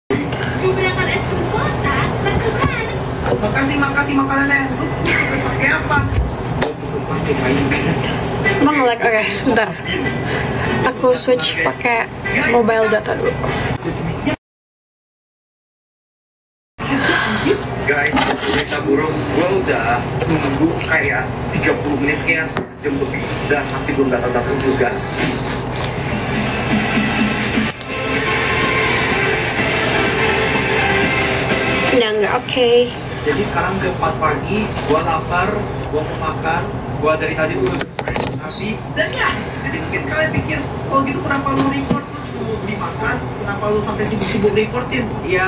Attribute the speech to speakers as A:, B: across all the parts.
A: Mau berangkat es krim kota, pesenan.
B: Makasih makanannya. Lu pesen pakai apa? Gua pesen pakai Minecraft.
C: Emang nge-lag? Oke, bentar. Aku switch pakai mobile data dulu.
B: Guys, kita burung. Gua udah nunggu kayak 30 menit kayak setengah jam lebih dan masih belum datang juga.
C: Enggak, oke.
B: Jadi sekarang jam 4 pagi, gua lapar, gua mau makan, gua dari tadi udah nasi dan ya, jadi mungkin kalian pikir, oh gitu kenapa lu record, lu cuma mau beli makan, kenapa lu sampai sibuk-sibuk recordin? Ya,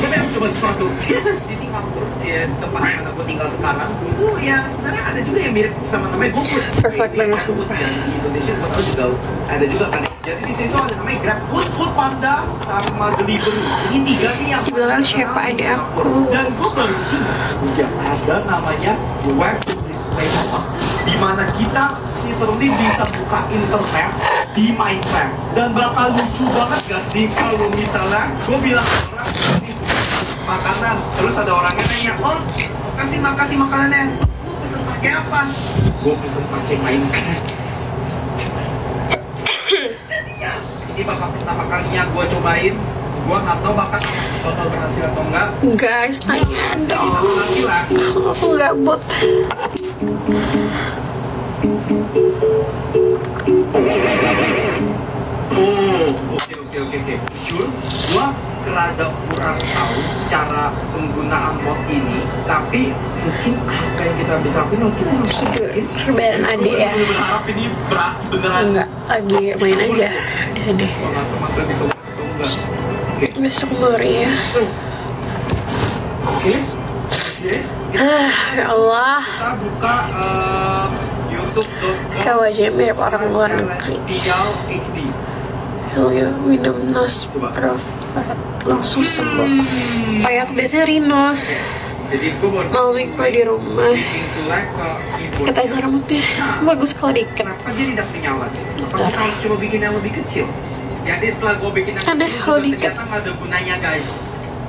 B: gue pengen coba sesuatu di Singapura, ya tempat yang mana gue tinggal sekarang, itu ya sebenarnya ada juga yang mirip sama namanya GoFood.
C: Perfect banget, sumpah.
B: Dan di Indonesia gue tahu juga ada juga kan. Jadi di situ ada namanya GrabFood, Foodpanda, sama Deliveroo. Ini tiga nih yang
C: bilang siapa adik aku.
B: Dan gue baru ingat ada namanya web display map, di mana kita literally bisa buka internet di Minecraft. Dan bakal lucu banget gak sih kalau misalnya gue bilang ke orang makanan, terus ada orang yang nanya, oh makasih makanannya, lu pesen pakai apa? Gue pesen pakai Minecraft. Jadi ya, ini bakal pertama kalinya gue cobain. Gue nggak tahu bakal berhasil atau enggak.
C: Guys, tanya dong.
B: Berhasilan.
C: Aku nggak bot.
B: Oh, oke. Jujur, gue rada kurang tahu cara penggunaan mod ini, tapi mungkin apa yang kita bisa lakuin, kita harus bikin.
C: Perbedaran adik ya.
B: Gue berharap ini beneran.
C: Enggak, lagi main aja di sini.
B: Gue nggak tahu Mas bisa atau enggak. Oke.
C: Besok baru ya.
B: Oke.
C: Ya Allah.
B: Kita buka YouTube.com.
C: Kau aja mirip orang luar negeri.
B: HD.
C: Kalau ya minum nos profet langsung sembuh. Oh ya, aku biasanya rinos.
B: Jadi gue baru
C: Malam minggu di rumah.
B: bikin like ke keyboard.
C: Kata aja rambutnya bagus kalau diikat.
B: Kenapa dia tidak menyala guys? Kenapa kita harus coba bikin yang lebih kecil? Jadi setelah gue bikin yang
C: Aneh
B: kecil,
C: kalau
B: ternyata
C: diikat.
B: nggak ada gunanya guys.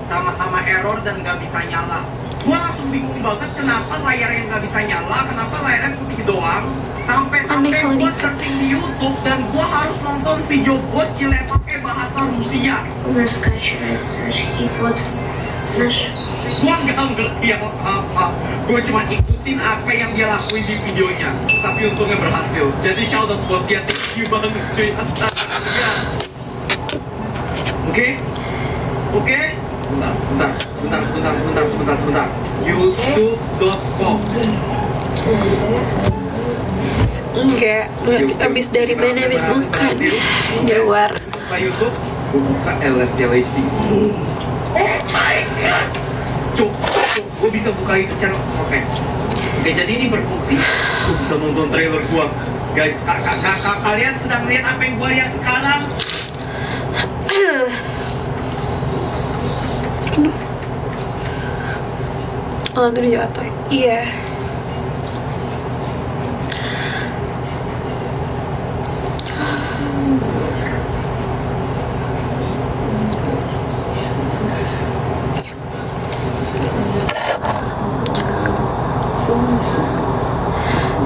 B: Sama-sama error dan nggak bisa nyala. Gue langsung bingung banget kenapa layar yang nggak bisa nyala, kenapa layarnya putih doang. Sampai-sampai
C: Aneh kalau
B: gue
C: diikat.
B: searching di YouTube dan gue harus nonton video bocil yang pakai bahasa Rusia.
A: У нас скачивается, и вот наш
B: Gue nggak ngerti apa-apa. Gue cuma ikutin apa yang dia lakuin di videonya. Tapi untungnya berhasil. Jadi shout out buat dia, thank you banget cuy. Astaga. Oke. Sebentar. YouTube.com.
C: Enggak, abis dari mana abis makan di luar.
B: Buka YouTube, buka LSD. Oh my god. Cuk, gue bisa buka itu channel. Oke, jadi ini berfungsi. Gue bisa nonton trailer gue. Guys, kalian sedang lihat apa yang gue lihat sekarang?
C: Aduh. Oh, tadi jatuh. Iya.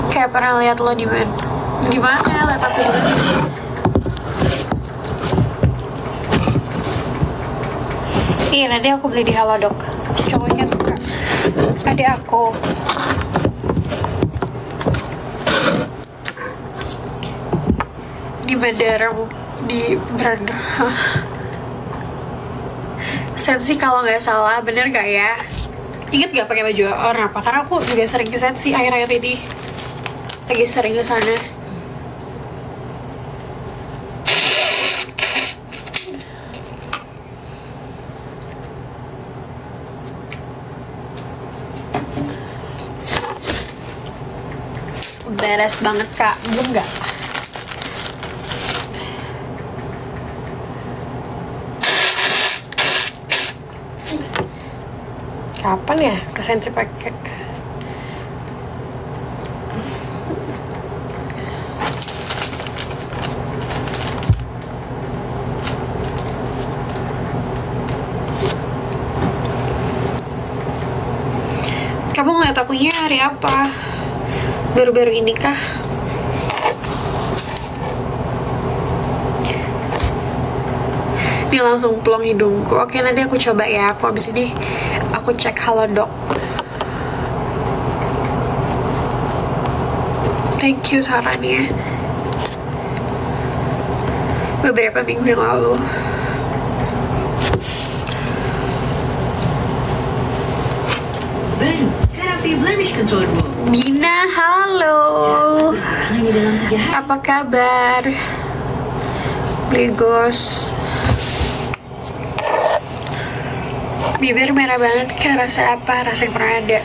C: Kayak pernah lihat lo di mana? Di mana lihat aku? Iya, nanti aku beli di Halodoc. Cowoknya tuh kan adik aku. Di bandara, di Branda. Sensi kalau nggak salah, bener gak ya? Ingat gak pakai baju warna apa? Karena aku juga sering ke Sensi akhir-akhir ini. Lagi sering ke sana. Beres banget kak, belum nggak? Kapan ya ke Sensi pakai? akunya hari apa? Baru-baru ini kah? Ini langsung plong hidungku. Oke, nanti aku coba ya. Aku abis ini aku cek Halodoc. Thank you sarannya. Beberapa minggu yang lalu.
D: Baru, Serafi Blemish Control Room.
C: Bina, halo.
D: Hanya dalam 3 hari.
C: Apa kabar? Blegos. Bibir merah banget, kayak rasa apa? Rasa yang pernah ada.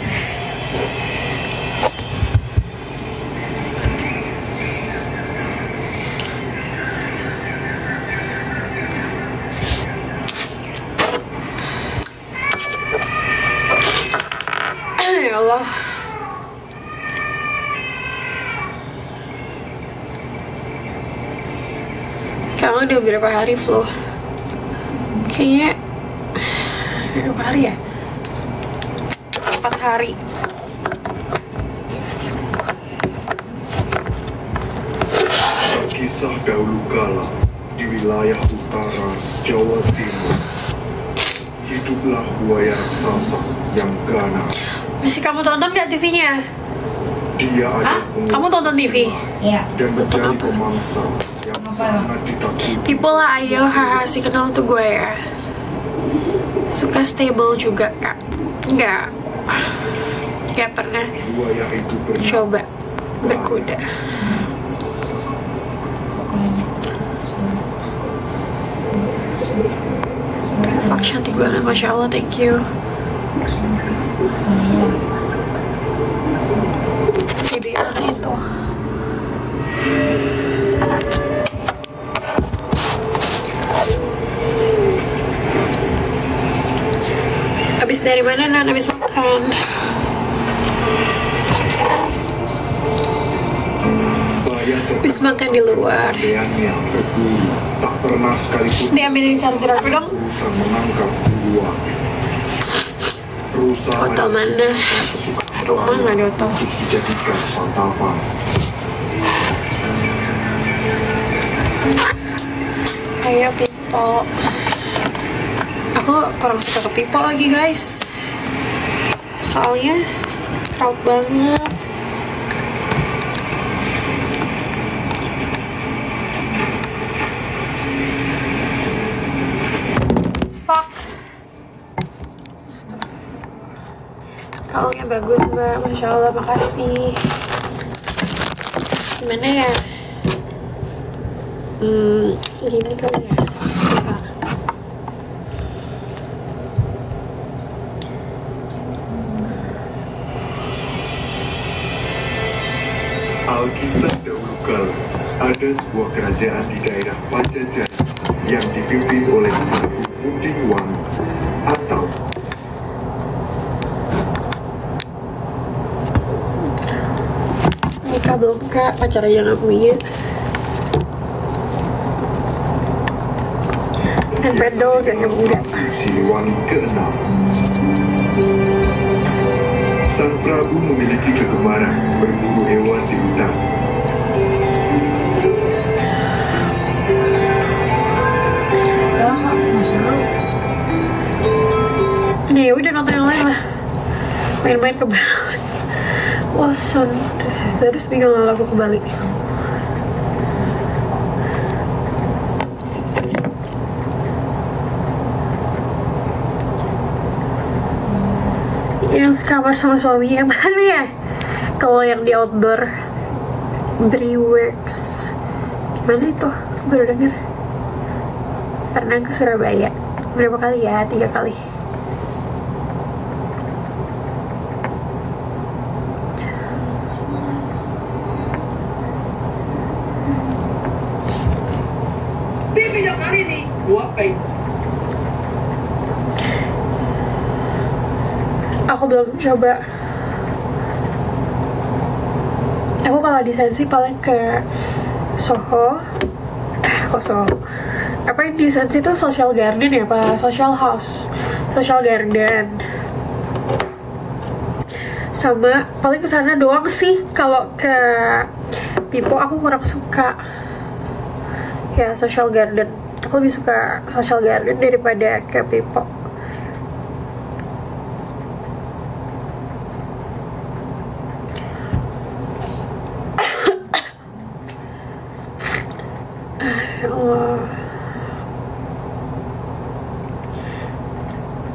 C: Ya Allah. Kamu udah berapa hari flu? Kayaknya berapa hari ya? 4 hari.
E: Kisah dahulu kala di wilayah utara Jawa Timur, hiduplah buaya raksasa yang ganas.
C: Masih kamu tonton gak TV-nya?
E: Dia ada
C: Kamu tonton TV?
D: Iya.
E: dan menjadi pemangsa yang sangat ditakuti.
C: People lah, ayo haha, si kenal tuh gue ya. Suka stable juga kak? Enggak pernah
E: Buaya itu bernama
C: coba berkuda. Fuck, cantik banget, Masya Allah, thank you. Ide itu. Abis dari mana, Nan? Abis makan.
E: buaya
C: Abis makan di luar.
E: terkadangnya berburu, tak pernah sekalipun
C: Diambilin charger aku dong.
E: berusaha menangkap buah. Perusahaan
C: Hotel mana? Rumah nggak ada hotel.
E: untuk dijadikan santapan.
C: Ayo people. Aku kurang suka ke people lagi guys. Soalnya crowd banget. Fuck. Kalungnya bagus mbak, Masya Allah, makasih. Gimana ya? Gini kali ya. Apa?
E: Alkisah dahulu kala, ada sebuah kerajaan di daerah Pajajaran yang dipimpin oleh Prabu Pundingwangi atau
C: Nikah belum kak, pacar aja nggak punya. Dan pedol kayaknya enggak.
E: Siliwangi ke-6. Sang Prabu memiliki kegemaran berburu hewan di hutan.
C: Ya udah nonton yang lain lah. Main-main ke Bali. Bosan. Terus bingung kalau aku ke Bali. Yang sekamar sama suami yang mana ya? Kalau yang di outdoor Breworks, gimana itu? Baru denger. Pernah ke Surabaya. Berapa kali ya? 3 kali.
B: Di video kali ini, gua pengen
C: Aku belum coba. Aku kalau di Sensi paling ke Soho. Kok Soho? Apa yang di Sensi itu Social Garden ya, Pak? Social House, Social Garden. sama paling kesana doang sih. Kalau ke Pipo aku kurang suka ya Social Garden. Aku lebih suka Social Garden daripada ke Pipo.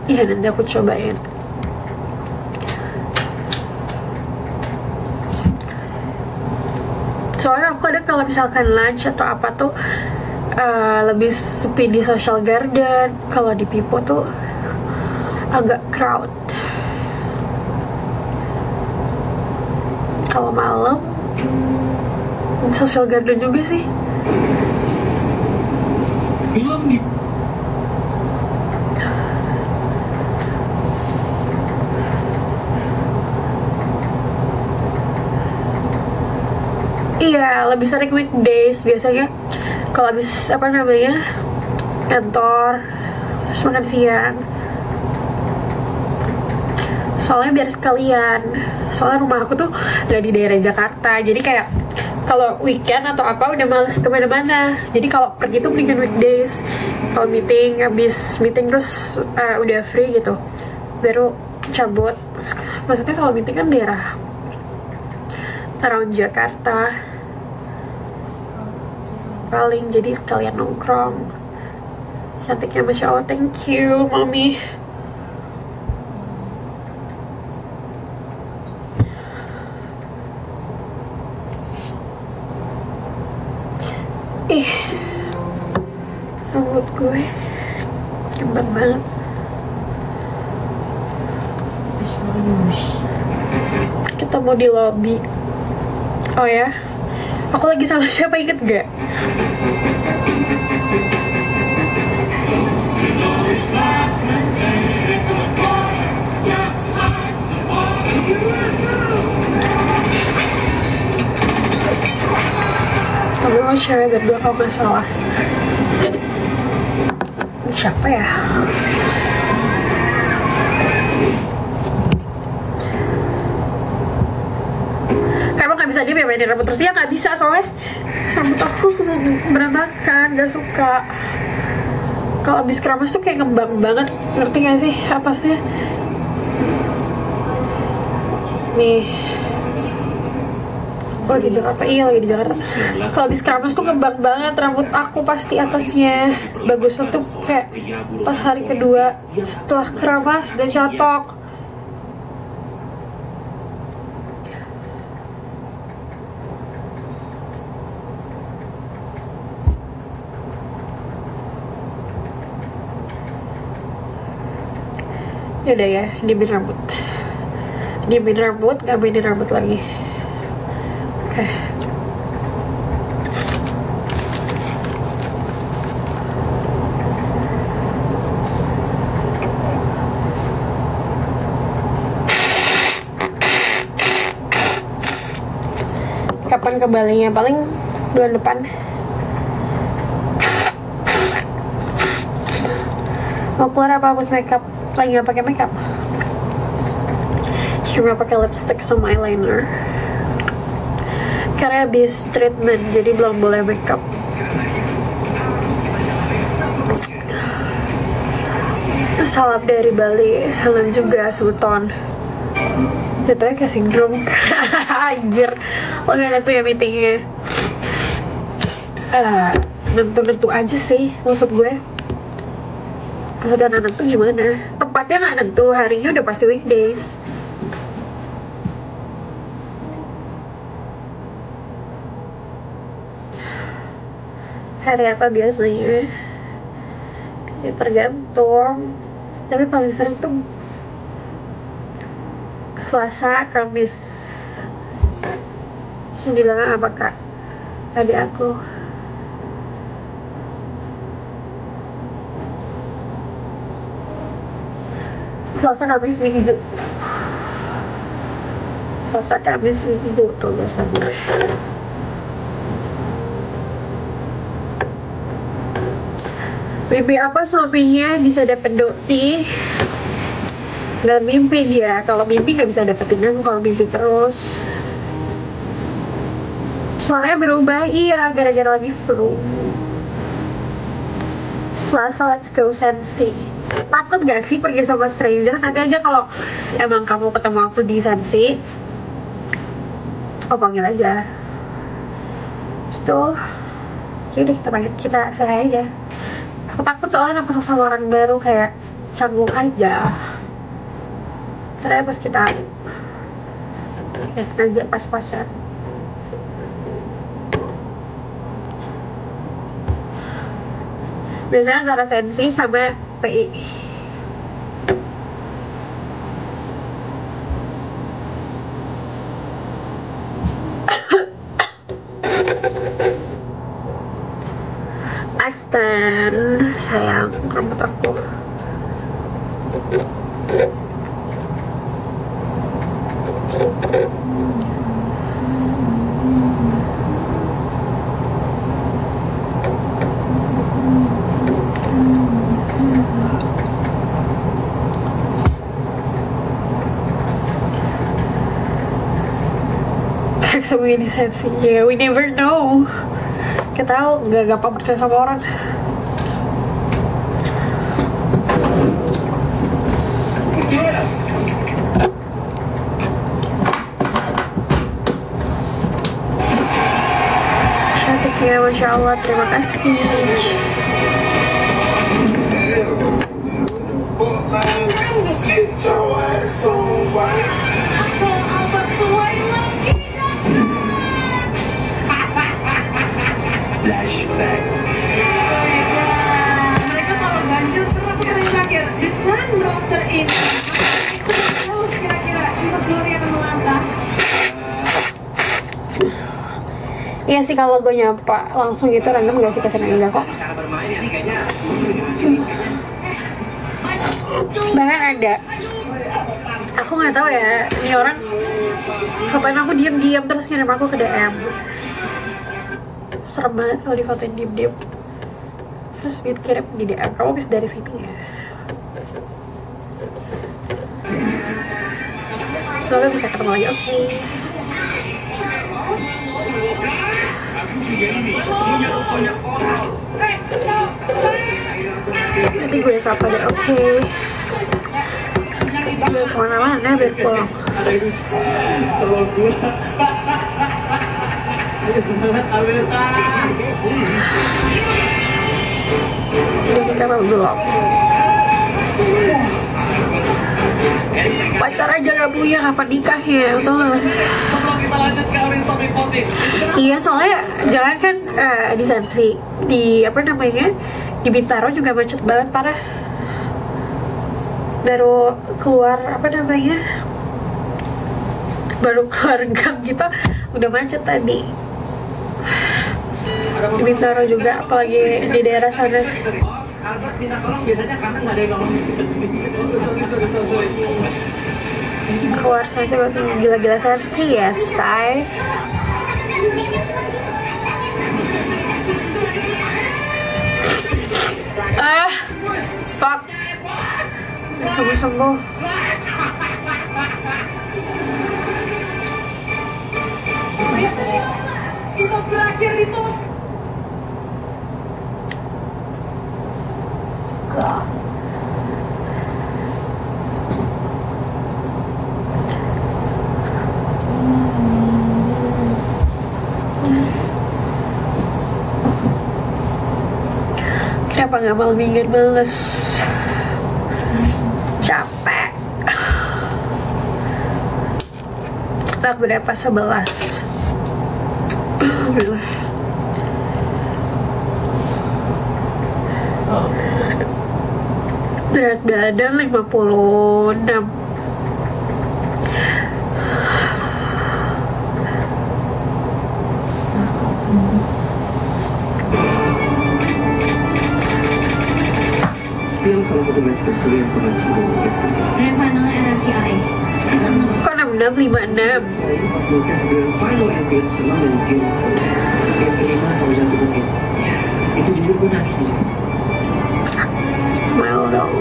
C: Iya, nanti aku cobain. Soalnya aku kadang kalau misalkan lunch atau apa tuh lebih sepi di Social Garden. Kalau di Pipo tuh agak crowd. Kalau malam Social Garden juga sih.
B: Film di
C: Iya, lebih sering weekdays biasanya. Kalau habis apa namanya kantor, terus makan siang. Soalnya biar sekalian. Soalnya rumah aku tuh gak di daerah Jakarta, jadi kayak kalau weekend atau apa udah males kemana-mana. Jadi kalau pergi tuh mendingan weekdays. Kalau meeting, habis meeting terus udah free gitu, baru cabut. Maksudnya kalau meeting kan daerah around Jakarta paling, jadi sekalian nongkrong. Cantiknya Masya Allah, thank you Mami. Rambut gue kembang banget. Kita mau di lobby. Oh ya, aku lagi sama siapa, inget gak? Tapi lo cewek berdua kalau gak salah. Siapa ya? Kayak gak bisa diem ya mainin rambut terus. Ya gak bisa soalnya rambut aku berantakan, gak suka. Kalau abis keramas tuh kayak ngembang banget, ngerti gak sih atasnya? Nih, lagi di Jakarta, iya lagi di Jakarta. Kalau abis keramas tuh ngembang banget rambut aku pasti atasnya. Bagusnya tuh kayak pas hari kedua setelah keramas dan catok. Yaudah ya, diemin rambut. Diemin rambut, gak mainin rambut lagi. Oke. Kapan ke Bali-nya? Paling bulan depan. Mau keluar apa hapus makeup? Lagi nggak pakai makeup, cuma pakai lipstick sama eyeliner karena habis treatment jadi belum boleh makeup. Salam dari Bali, salam juga Sultan. Jatuhnya kayak sindrom. Anjir, lo gak nentu ya meetingnya. Nentu-nentu aja sih maksud gue. Maksudnya gak nentu gimana? Tempatnya gak nentu, harinya udah pasti weekdays. Hari apa biasanya? Ya tergantung. Tapi paling sering tuh Selasa, Kamis. Yang bilang apa kak? Adik aku. Selasa, Kamis, Minggu. Selasa, Kamis, Minggu tuh biasanya. Mimpi apa suaminya bisa dapet doi? Dan mimpi dia, kalau mimpi nggak bisa dapetin aku kalau mimpi terus. Suaranya berubah, iya, gara-gara lagi flu. Selasa, let's go Sensi. Takut gak sih pergi sama stranger? Nanti aja kalau emang kamu ketemu aku di Sensi, oh panggil aja. Terus tuh, yaudah kita panggil, kita say aja. Aku takut soalnya aku sama orang baru kayak canggung aja. Karena pas kita ya sengaja pas-pasan. Biasanya antara Sensi sama PI. Extend, sayang, rambut aku. Ketemu ini Sensi, yeah, we never know. Kita tahu nggak gampang percaya sama orang. Syazikia, Masya Allah, terima kasih.
D: Mereka kalau ganjil serem ya Syakir. Dengan roster ini, itu jauh kira-kira Dimas Glory akan melangkah.
C: Iya sih, kalau gue nyapa langsung gitu random gak sih kesana, enggak kok. Bahkan ada, aku nggak tahu ya, ini orang fotoin aku diam-diam terus ngirim aku ke DM. Serem banget kalau difotoin diam-diam terus dikirim di DM, kamu habis dari sini ya. Semoga bisa ketemu lagi, oke. Nanti gue sapa deh, oke. Gue kemana-mana biar pulang. Udah nikah apa belum? Pacar aja gak punya, kapan nikahnya? Tau gak sih? Iya, soalnya jangan kan di Sensi, di apa namanya, di Bintaro juga macet banget parah. Baru keluar apa namanya, baru keluar gang kita udah macet tadi. Di Bintaro juga, apalagi di daerah sana.
B: Albert minta tolong biasanya karena nggak ada yang nolong.
C: Keluar Sensi waktu gila-gila Sensi ya, say. Fuck. Sembuh-sembuh.
D: Itu terakhir itu.
C: Kenapa nggak malam minggu, males, capek. Anak berapa 11. Berat badan 56.
B: Spill salah satu match terseru yang pernah Cibo orkestra.
D: Grand final RRQI season 6.
C: Kok 66, 56?
B: Saya ini pas orkes grand final MPL senang dan game kelima kalau jatuh mungkin. Itu jujur gue nangis di situ.
C: Smile dong.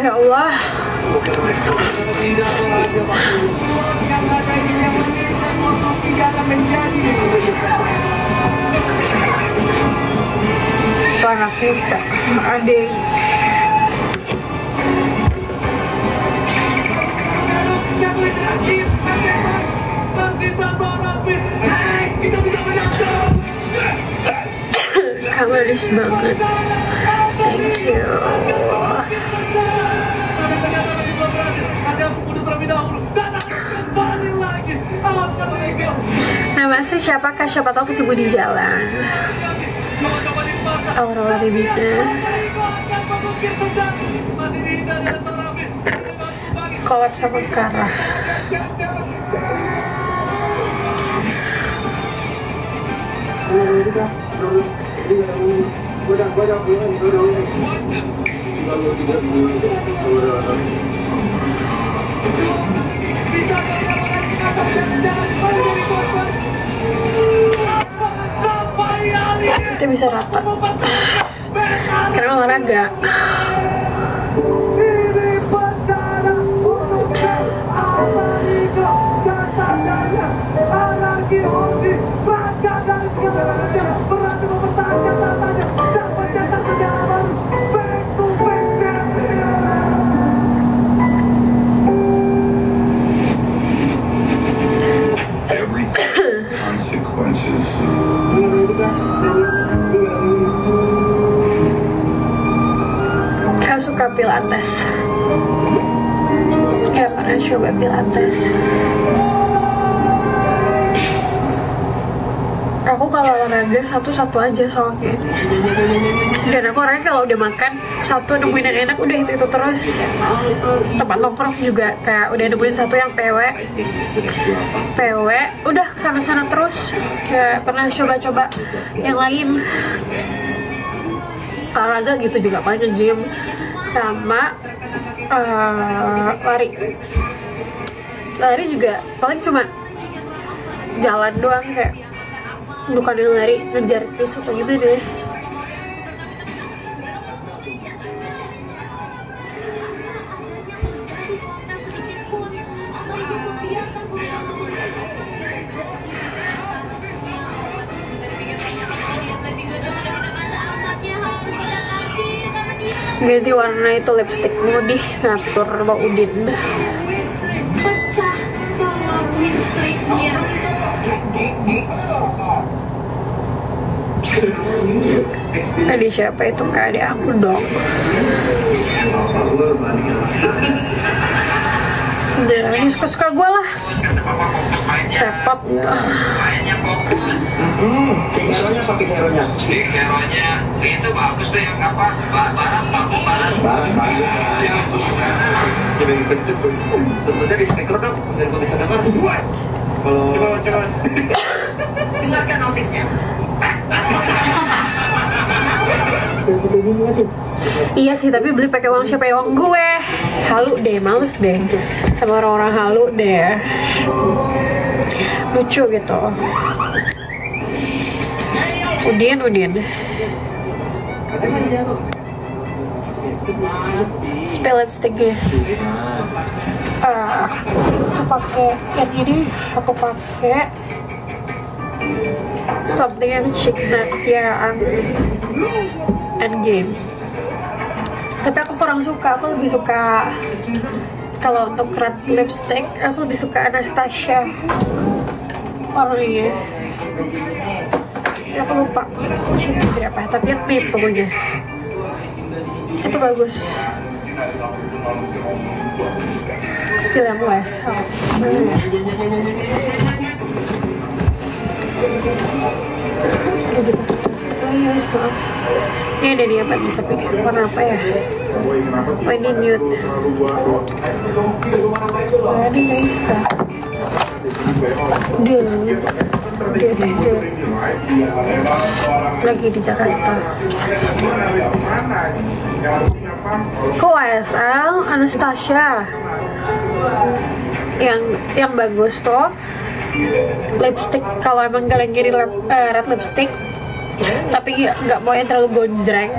C: Ya Allah. Anak kita, adik. Kamu manis banget. Thank you. Nama asli siapa kak? Siapa tahu ketemu di jalan. Aurora Bibina. Collab sama Kara. Itu bisa rata karena olahraga. Kau suka pilates? Ya pernah coba pilates. Aku kalau olahraga satu-satu aja soalnya. Dan aku orangnya kalau udah makan satu nemuin yang enak udah itu terus. Tempat nongkrong juga kayak udah nemuin satu yang PW udah sana-sana terus. Gak pernah coba-coba yang lain. Olahraga gitu juga paling nge-gym sama lari juga paling cuma jalan doang, kayak bukan yang lari ngejar pace atau gitu deh. Ganti warna itu lipstick mau ngatur Bang Udin.
A: Pecah tolong listriknya.
C: Adik siapa itu? Kak adik aku dong. Jangan suka-suka gue lah. Repot.
F: Mainnya fokus.
B: Hero-nya pakai hero-nya.
F: Hero-nya itu bagus tuh yang apa? Barang bagus.
B: Jadi bentuk tentunya di speaker dong, biar gue bisa dengar. Kalau coba.
F: Dengarkan notifnya.
C: Iya sih, tapi beli pakai uang siapa? Uang gue. Halu deh, males deh sama orang-orang halu deh. Lucu gitu. Udin. Spell lipsticknya. Aku pakai yang ini. Aku pakai something yang chic ya, Endgame. Tapi aku kurang suka. Aku lebih suka kalau untuk red lipstick. Aku lebih suka Anastasia warnanya. Aku lupa apa, tapi yang pink pokoknya. Itu bagus. Spill yang west. Udah dipasang guys, maaf. Ini ada di apa nih, tapi warna apa ya? Oh ini nude. Ada guys, Pak. Dia lagi di Jakarta. Kok ASL Anastasia yang bagus tuh lipstick. Kalau emang kalian nyari red lipstick tapi nggak mau yang terlalu gonjreng.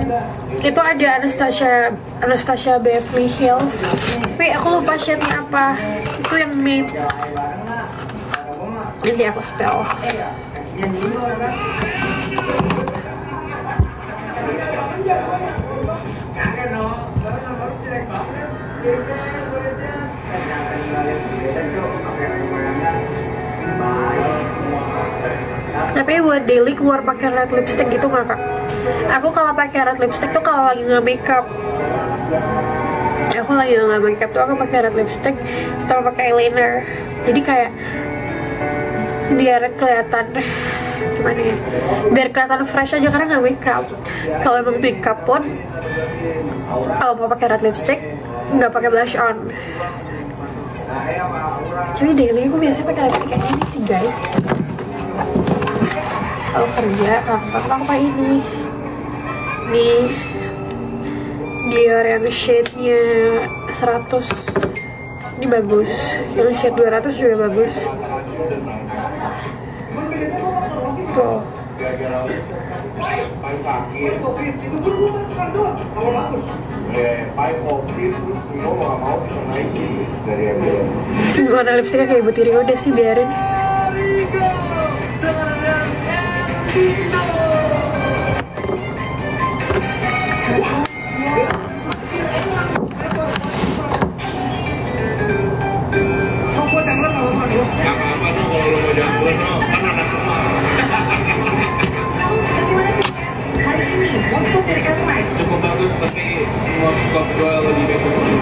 C: Itu ada Anastasia Beverly Hills, tapi aku lupa shade-nya apa. Itu yang matte. Nanti aku spell. Tapi buat daily keluar pakai red lipstick gitu nggak kak? Aku kalau pakai red lipstick tuh kalau lagi nggak makeup. Aku lagi nggak makeup tuh aku pakai red lipstick sama pakai eyeliner. Jadi kayak biar kelihatan gimana ya? Biar kelihatan fresh aja karena nggak makeup. Kalau emang makeup pun kalau mau pakai red lipstick nggak pakai blush on. Tapi daily aku biasanya pakai lipstick kayak ini sih guys. Kalau kerja kantor aku pakai ini nih Dior yang shade-nya 100. Ini bagus, yang shade 200 juga bagus tuh. Warna lipstiknya kayak Ibu Tiri, udah sih biarin.
F: Cukup bagus tapi mau skop gue lebih bagus.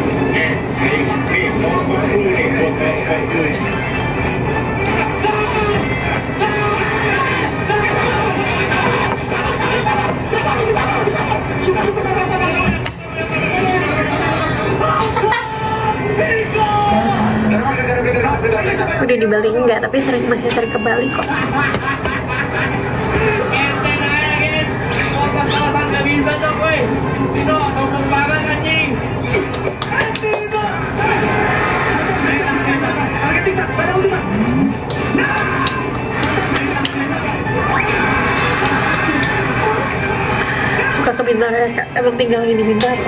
C: Udah di Bali enggak, tapi masih sering ke Bali kok. Suka ke Bintaro ya kak, emang tinggal di Bintaro.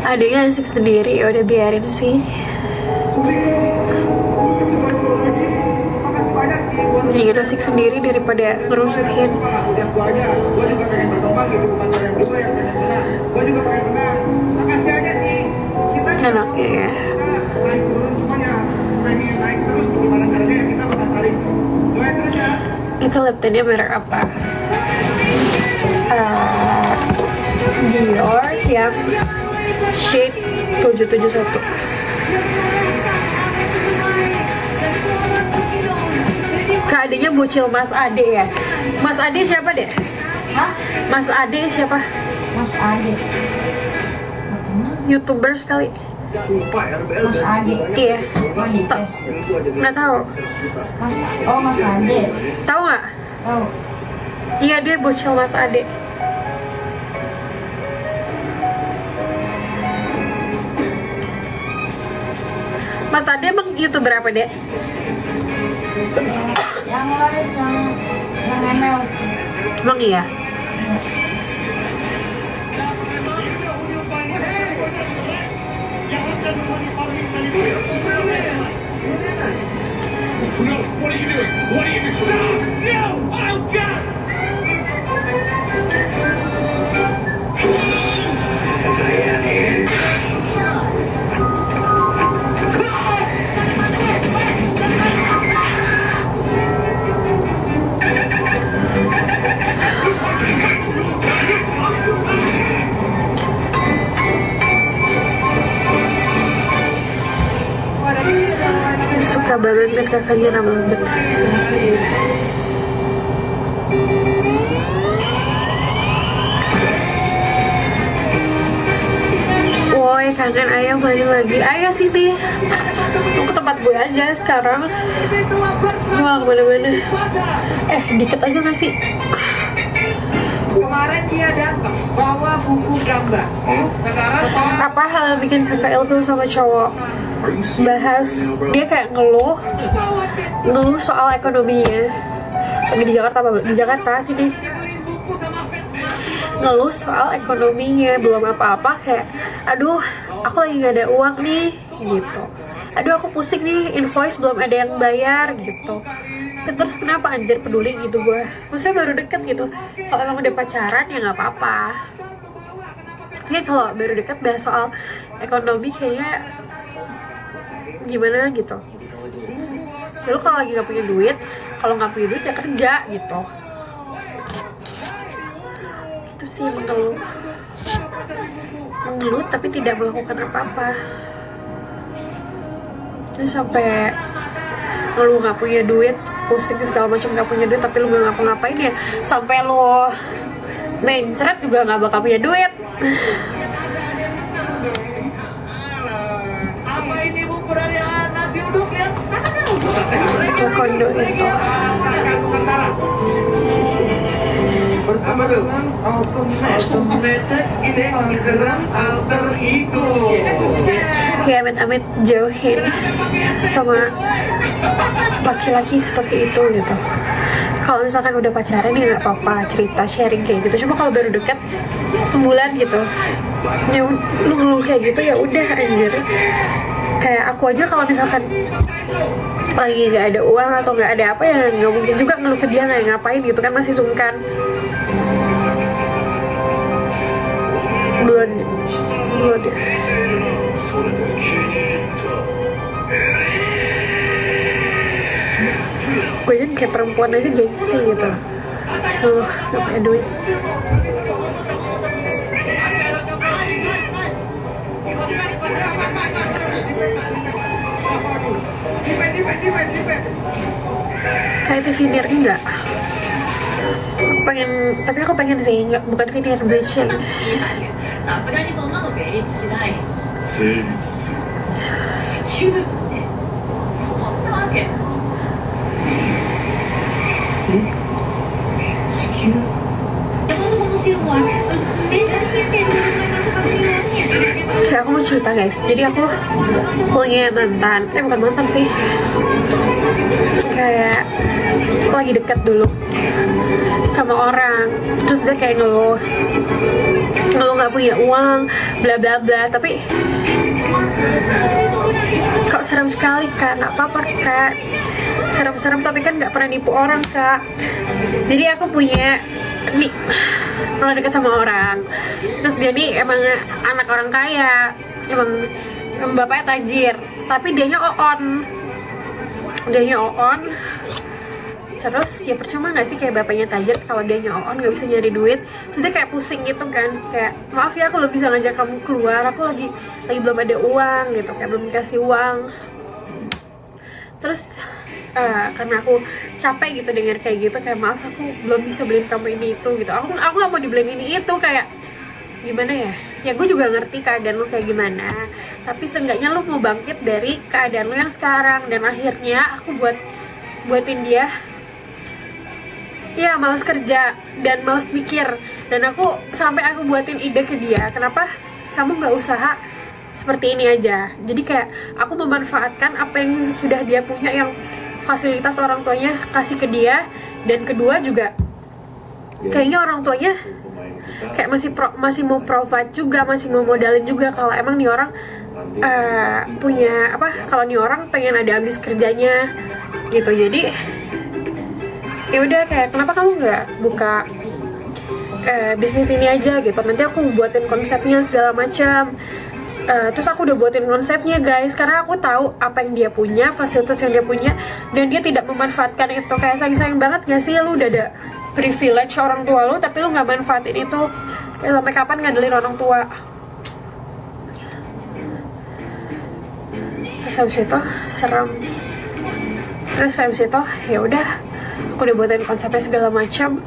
C: Adiknya asik sendiri, ya udah biarin sih. Mendingan asik sendiri daripada ngerusuhin. Enaknya ya. Itu laptopnya merek apa? Dior yang shade 771. Kak adiknya bocil Mas Ade ya? Mas Ade siapa deh?
G: Hah?
C: Mas Ade siapa?
G: Mas Ade.
C: YouTuber sekali.
G: Mas Ade.
C: Iya.
G: Manites.
C: Nggak tahu.
G: Mas Ade.
C: Tahu nggak?
G: Tahu.
C: Iya dia bocil Mas Ade. Mas Ade emang YouTuber apa deh?
G: Yang lain yang ML.
C: Emang iya? Suka banget liat kakaknya ramah banget. Woi kangen ayah balik lagi. Ayah sini. Lu ke tempat gue aja sekarang. Gue gak kemana-mana. Dikit aja gak sih?
H: Kemarin dia datang bawa buku gambar. Sekarang
C: Apa hal yang bikin kakak ilfil sama cowok? bahas, dia kayak ngeluh soal ekonominya. Lagi di Jakarta, di Jakarta sini, ngeluh soal ekonominya, belum apa-apa, kayak aduh aku lagi gak ada uang nih gitu, aduh aku pusing nih, invoice belum ada yang bayar gitu. Terus kenapa anjir peduli gitu gue, maksudnya baru deket gitu. Kalau emang udah pacaran ya nggak apa-apa, tapi kalau baru deket bahas soal ekonomi kayaknya gimana gitu. Lalu kalau lagi nggak punya duit, kalau nggak punya duit ya kerja gitu. Itu sih mengeluh tapi tidak melakukan apa-apa. Terus sampai lu nggak punya duit, pusing segala macam, nggak punya duit tapi lu nggak ngapa-ngapain ya, sampai lu mencret juga nggak bakal punya duit.
F: Apa ini bu perayaan nasi uduk ya?
C: Kondo itu
B: Bersama dengan Awesome Magic Instagram alter ego.
C: ya, amit-amit jauhin sama laki-laki seperti itu gitu. Kalau misalkan udah pacaran ya nggak apa-apa, cerita sharing kayak gitu. Cuma kalau baru deket sebulan gitu, ya lu ngeluh kayak gitu ya udah anjir. Kayak aku aja kalau misalkan lagi nggak ada uang atau nggak ada apa ya nggak mungkin juga ngeluh ke dia, nggak ngapain gitu kan, masih sungkan. Belum deh. Gue aja kayak perempuan aja gengsi gitu. Gak punya duit. Kayak TV Near enggak? Tapi aku pengen sih, enggak, bukan Near Bridging.
H: さすがにそんなの成立しない。
E: 成立する。
H: 地球ってそんなわけ。
A: 地球
C: Kayak aku mau cerita guys, jadi aku punya mantan, bukan mantan sih, kayak lagi dekat dulu sama orang, terus dia kayak ngeluh nggak punya uang, bla bla bla, tapi kok serem sekali kak, nggak apa-apa kak, serem-serem tapi kan nggak pernah nipu orang kak. Jadi aku punya nih, pernah deket sama orang, terus dia nih emang anak orang kaya, emang bapaknya tajir, tapi dianya on, terus ya percuma nggak sih kayak bapaknya tajir kalau dianya on nggak bisa nyari duit, terus dia kayak pusing gitu kan, kayak maaf ya aku belum bisa ngajak kamu keluar, aku lagi belum ada uang gitu, kayak belum dikasih uang. Terus karena aku capek gitu denger kayak gitu, kayak maaf aku belum bisa beliin kamu ini itu gitu, aku nggak mau dibeliin ini itu, kayak gimana ya gue juga ngerti keadaan lu kayak gimana, tapi seenggaknya lu mau bangkit dari keadaan lu yang sekarang. Dan akhirnya aku buatin dia ya malas kerja dan malas mikir, dan aku buatin ide ke dia, kenapa kamu nggak usaha seperti ini aja. Jadi kayak aku memanfaatkan apa yang sudah dia punya, yang fasilitas orang tuanya kasih ke dia, dan kedua juga kayaknya orang tuanya kayak masih mau provide juga, masih mau modalin juga kalau emang nih orang punya apa, kalau nih orang pengen ada habis kerjanya gitu. Jadi ya udah, kayak kenapa kamu nggak buka bisnis ini aja gitu, nanti aku buatin konsepnya segala macam. Terus aku udah buatin konsepnya guys, karena aku tahu apa yang dia punya, fasilitas yang dia punya, dan dia tidak memanfaatkan itu. Kayak sayang banget gak sih, lu udah ada privilege orang tua lu tapi lu nggak manfaatin itu. Kayak sampai kapan ngandelin orang tua? Terus habis itu serem. Terus habis itu ya udah, aku udah buatin konsepnya segala macam,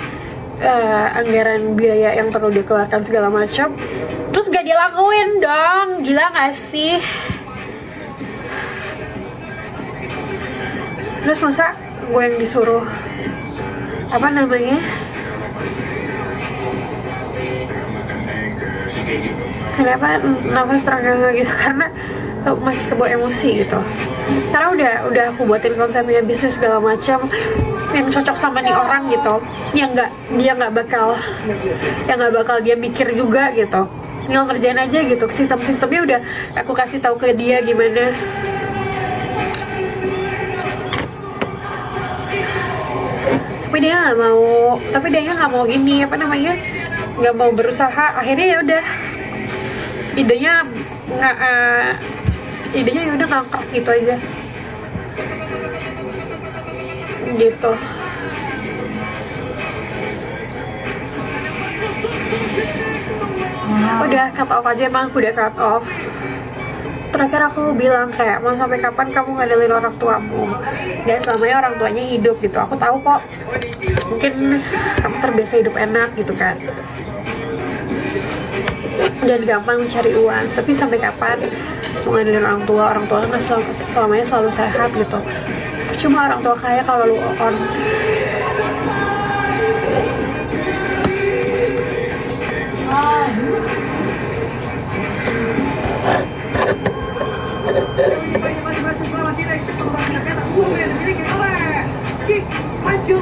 C: anggaran biaya yang perlu dikeluarkan segala macam, terus gak dilakuin dong, gila gak sih? Terus masa gue yang disuruh apa namanya, kenapa nafas terengah gitu, karena masih kebawa emosi gitu. Karena udah aku buatin konsepnya bisnis segala macam yang cocok sama nih orang gitu, yang dia nggak bakal dia mikir juga gitu, tinggal kerjain aja gitu. Sistemnya udah aku kasih tahu ke dia gimana. Tapi dia nggak mau ini apa namanya, nggak mau berusaha. Akhirnya ya udah idenya ya udah ngangkat gitu aja gitu. Udah cut off aja, emang aku udah cut off. Terakhir aku bilang kayak, mau sampai kapan kamu ngandelin orang tuamu? Gak selamanya orang tuanya hidup gitu. Aku tahu kok, mungkin kamu terbiasa hidup enak gitu kan, dan gampang mencari uang. Tapi sampai kapan mau ngandelin orang tua nggak selamanya selalu sehat gitu. Cuma orang tua kaya kalau lu on.
D: Maju